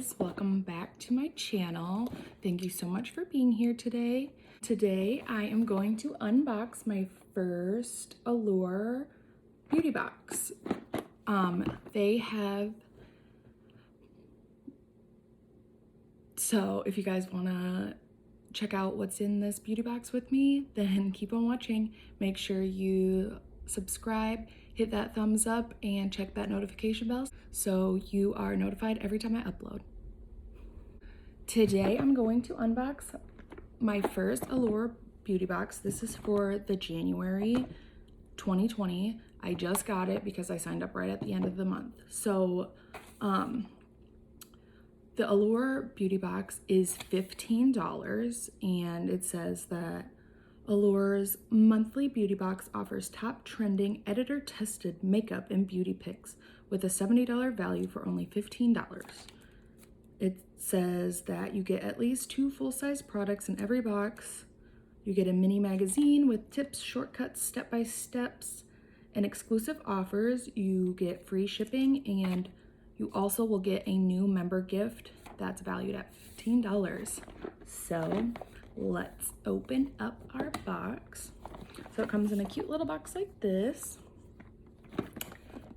guys, welcome back to my channel. Thank you so much for being here today. Today I am going to unbox my first Allure Beauty Box. So if you guys want to check out what's in this beauty box with me, then keep on watching. Make sure you subscribe, hit that thumbs up, and check that notification bell so you are notified every time I upload. Today I'm going to unbox my first Allure Beauty Box. This is for the January 2020. I just got it because I signed up right at the end of the month. So the Allure Beauty Box is $15, and it says that Allure's monthly beauty box offers top trending editor-tested makeup and beauty picks with a $70 value for only $15. It says that you get at least 2 full-size products in every box. You get a mini magazine with tips, shortcuts, step-by-steps, and exclusive offers. You get free shipping, and you also will get a new member gift that's valued at $15. So let's open up our box. So it comes in a cute little box like this.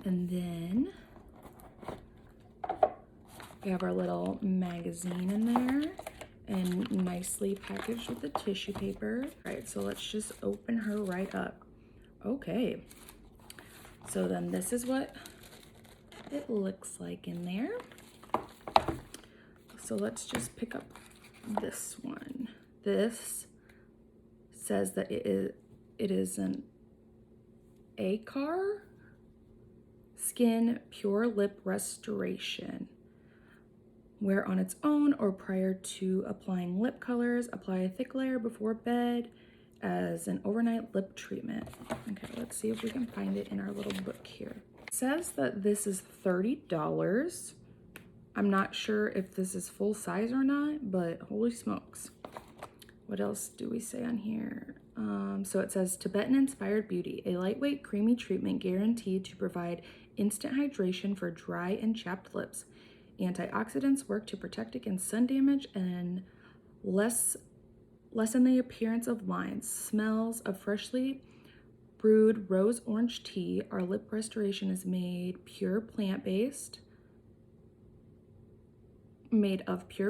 And then we have our little magazine in there and nicely packaged with the tissue paper. All right, so let's just open her right up. Okay, so then this is what it looks like in there. So let's just pick up this one. This says that it is an Akar Skin Pure Lip Restoration. Wear on its own or prior to applying lip colors. Apply a thick layer before bed as an overnight lip treatment. Okay, let's see if we can find it in our little book here. It says that this is $30. I'm not sure if this is full size or not, but holy smokes. What else do we say on here? So it says Tibetan Inspired Beauty, a lightweight creamy treatment guaranteed to provide instant hydration for dry and chapped lips. Antioxidants work to protect against sun damage and lessen the appearance of lines. Smells of freshly brewed rose orange tea. Our lip restoration is made of pure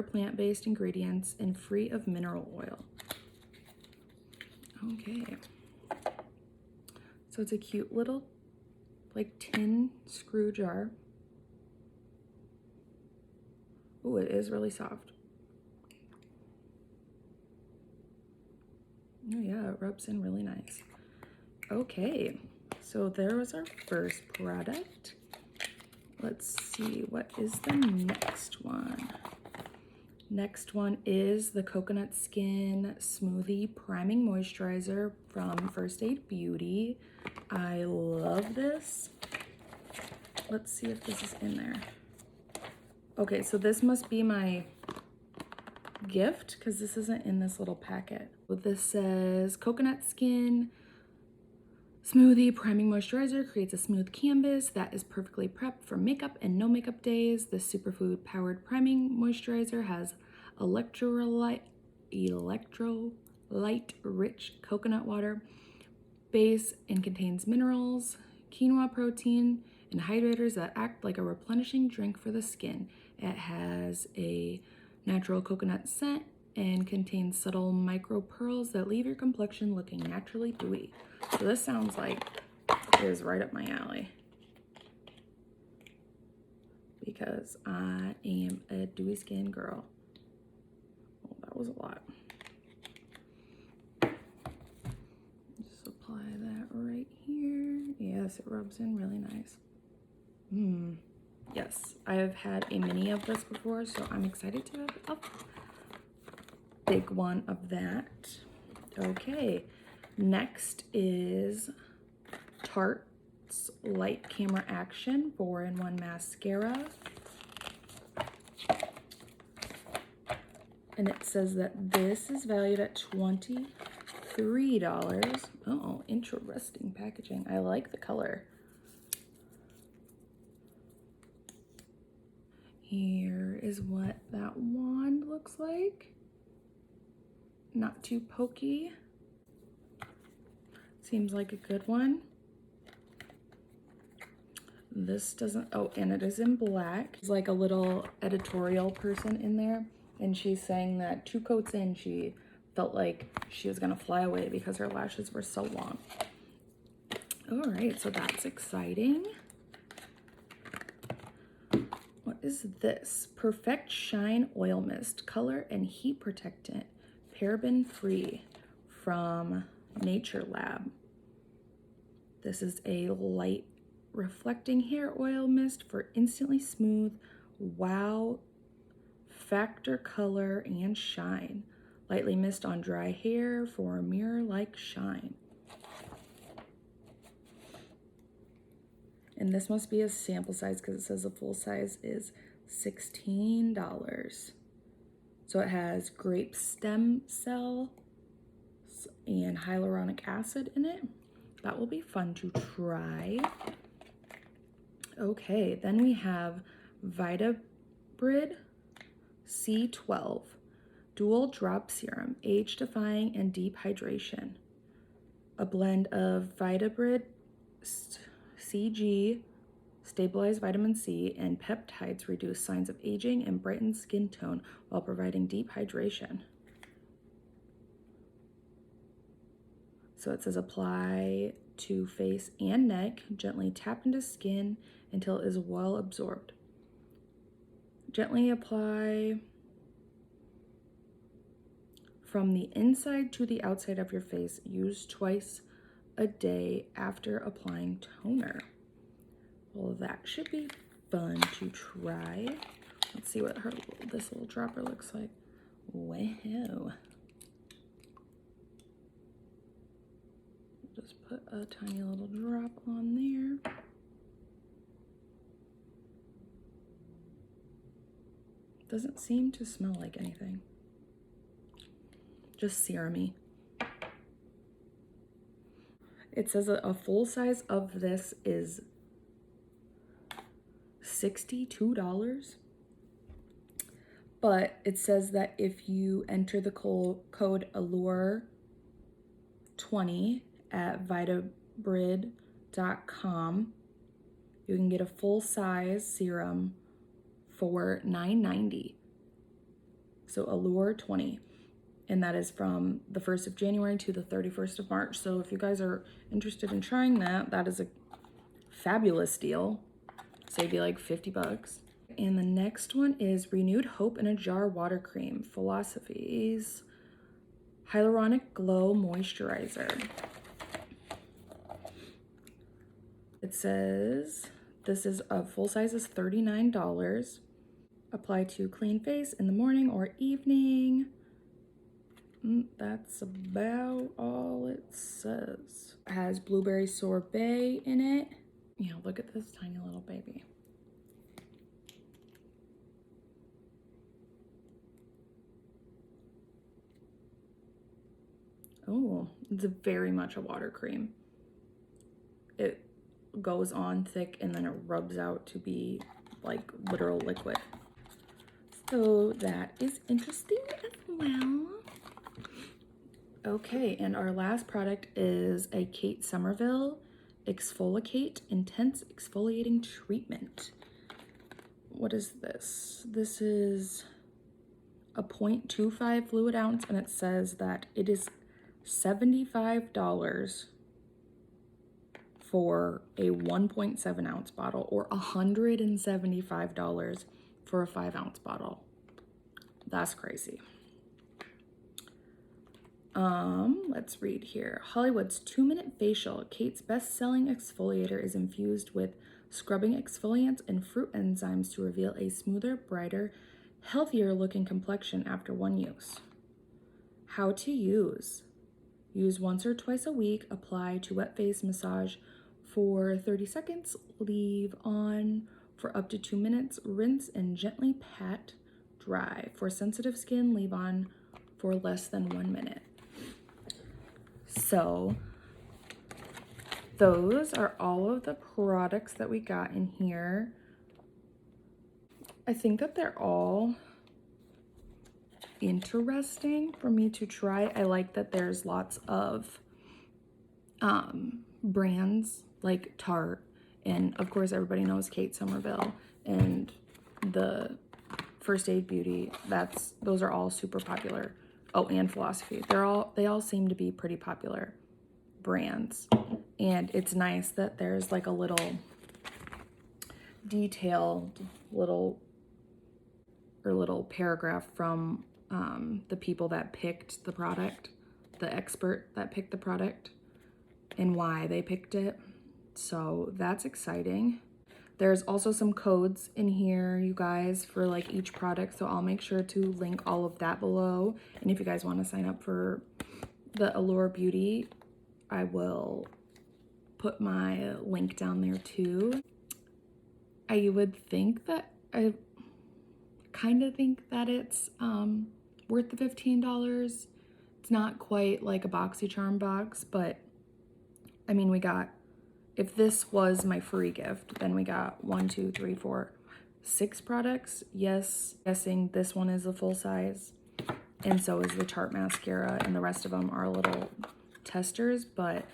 plant-based ingredients and free of mineral oil. Okay. So it's a cute little like tin screw jar. Ooh, it is really soft. Oh yeah, it rubs in really nice. Okay, so there was our first product. Let's see, what is the next one? Next one is the Coconut Skin Smoothie Priming Moisturizer from First Aid Beauty. I love this. Let's see if this is in there. Okay, so this must be my gift because this isn't in this little packet. But this says Coconut Skin Smoothie Priming Moisturizer creates a smooth canvas that is perfectly prepped for makeup and no makeup days. The superfood powered priming moisturizer has electrolyte rich coconut water base and contains minerals, quinoa protein, and hydrators that act like a replenishing drink for the skin. It has a natural coconut scent and contains subtle micro pearls that leave your complexion looking naturally dewy. So this sounds like it is right up my alley because I am a dewy skin girl. Well, that was a lot. Just apply that right here. Yes, it rubs in really nice. Yes, I have had a mini of this before, so I'm excited to have a big one of that. Okay, next is Tarte's Light Camera Action 4-in-1 Mascara. And it says that this is valued at $23. Oh, interesting packaging. I like the color. Here is what that wand looks like. Not too pokey. Seems like a good one. This doesn't, oh, and it is in black. There's like a little editorial person in there, and she's saying that 2 coats in, she felt like she was gonna fly away because her lashes were so long. All right, so that's exciting. What is this? Perfect Shine Oil Mist, color and heat protectant, paraben free, from Nature Lab. This is a light reflecting hair oil mist for instantly smooth wow factor color and shine. Lightly mist on dry hair for a mirror-like shine. And this must be a sample size because it says the full size is $16. So it has grape stem cell and hyaluronic acid in it. That will be fun to try. Okay, then we have Vitabrid C12 Dual Drop Serum, Age Defying and Deep Hydration. A blend of Vitabrid CG, stabilized vitamin C, and peptides reduce signs of aging and brighten skin tone while providing deep hydration. So it says apply to face and neck, gently tap into skin until it is well absorbed. Gently apply from the inside to the outside of your face. Use twice a day after applying toner. Well, that should be fun to try. Let's see what this little dropper looks like. Wow. Just put a tiny little drop on there. Doesn't seem to smell like anything. Just serum-y. It says a full size of this is $62. But it says that if you enter the code Allure 20 at vitabrid.com, you can get a full size serum for $9.90. So Allure 20. And that is from the 1st of January to the 31st of March. So if you guys are interested in trying that, that is a fabulous deal. Save you like 50 bucks. And the next one is Renewed Hope in a Jar Water Cream, Philosophies Hyaluronic Glow Moisturizer. It says this is a full size is $39. Apply to clean face in the morning or evening. That's about all it says. It has blueberry sorbet in it. Yeah, look at this tiny little baby. Oh, it's very much a water cream. It goes on thick and then it rubs out to be like literal liquid. So that is interesting as well. Okay, and our last product is a Kate Somerville Exfolikate Intense Exfoliating Treatment. What is this? This is a 0.25 fluid ounce, and it says that it is $75 for a 1.7 ounce bottle, or $175 for a 5 ounce bottle. That's crazy. Let's read here. Hollywood's 2-minute facial. Kate's best-selling exfoliator is infused with scrubbing exfoliants and fruit enzymes to reveal a smoother, brighter, healthier looking complexion after one use. How to use. Use once or twice a week. Apply to wet face, massage for 30 seconds. Leave on for up to 2 minutes. Rinse and gently pat dry. For sensitive skin, leave on for less than 1 minute. So those are all of the products that we got in here. I think that they're all interesting for me to try. I like that there's lots of brands like Tarte, and of course everybody knows Kate Somerville and the First Aid Beauty. Those are all super popular. Oh, and Philosophy. They all seem to be pretty popular brands. And it's nice that there's like a little detailed little paragraph from the people that picked the product, the expert that picked the product, and why they picked it. So that's exciting. There's also some codes in here, you guys, for like each product. So I'll make sure to link all of that below. And if you guys want to sign up for the Allure Beauty, I will put my link down there too. I would think that, I kind of think that it's worth the $15. It's not quite like a BoxyCharm box, but I mean, we got, if this was my free gift, then we got 1, 2, 3, 4, 6 products. Yes, guessing this one is a full size, and so is the Tarte mascara, and the rest of them are little testers, but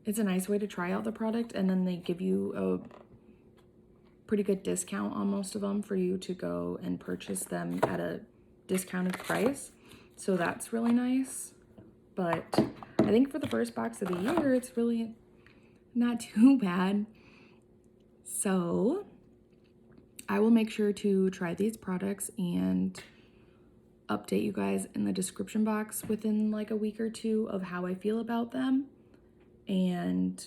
it's a nice way to try out the product, and then they give you a pretty good discount on most of them for you to go and purchase them at a discounted price. So that's really nice. But I think for the first box of the year, it's really not too bad. So I will make sure to try these products and update you guys in the description box within like a week or two of how I feel about them. And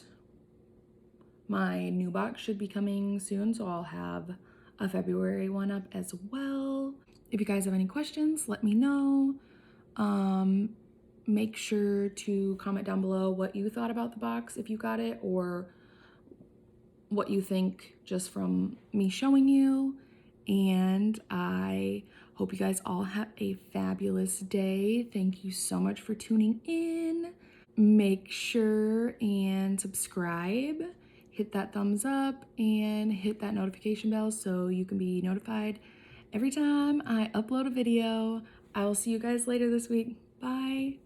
my new box should be coming soon, so I'll have a February one up as well. If you guys have any questions, let me know. Make sure to comment down below what you thought about the box if you got it, or what you think just from me showing you. And I hope you guys all have a fabulous day. Thank you so much for tuning in. Make sure and subscribe, hit that thumbs up, and hit that notification bell so you can be notified every time I upload a video. I will see you guys later this week. Bye.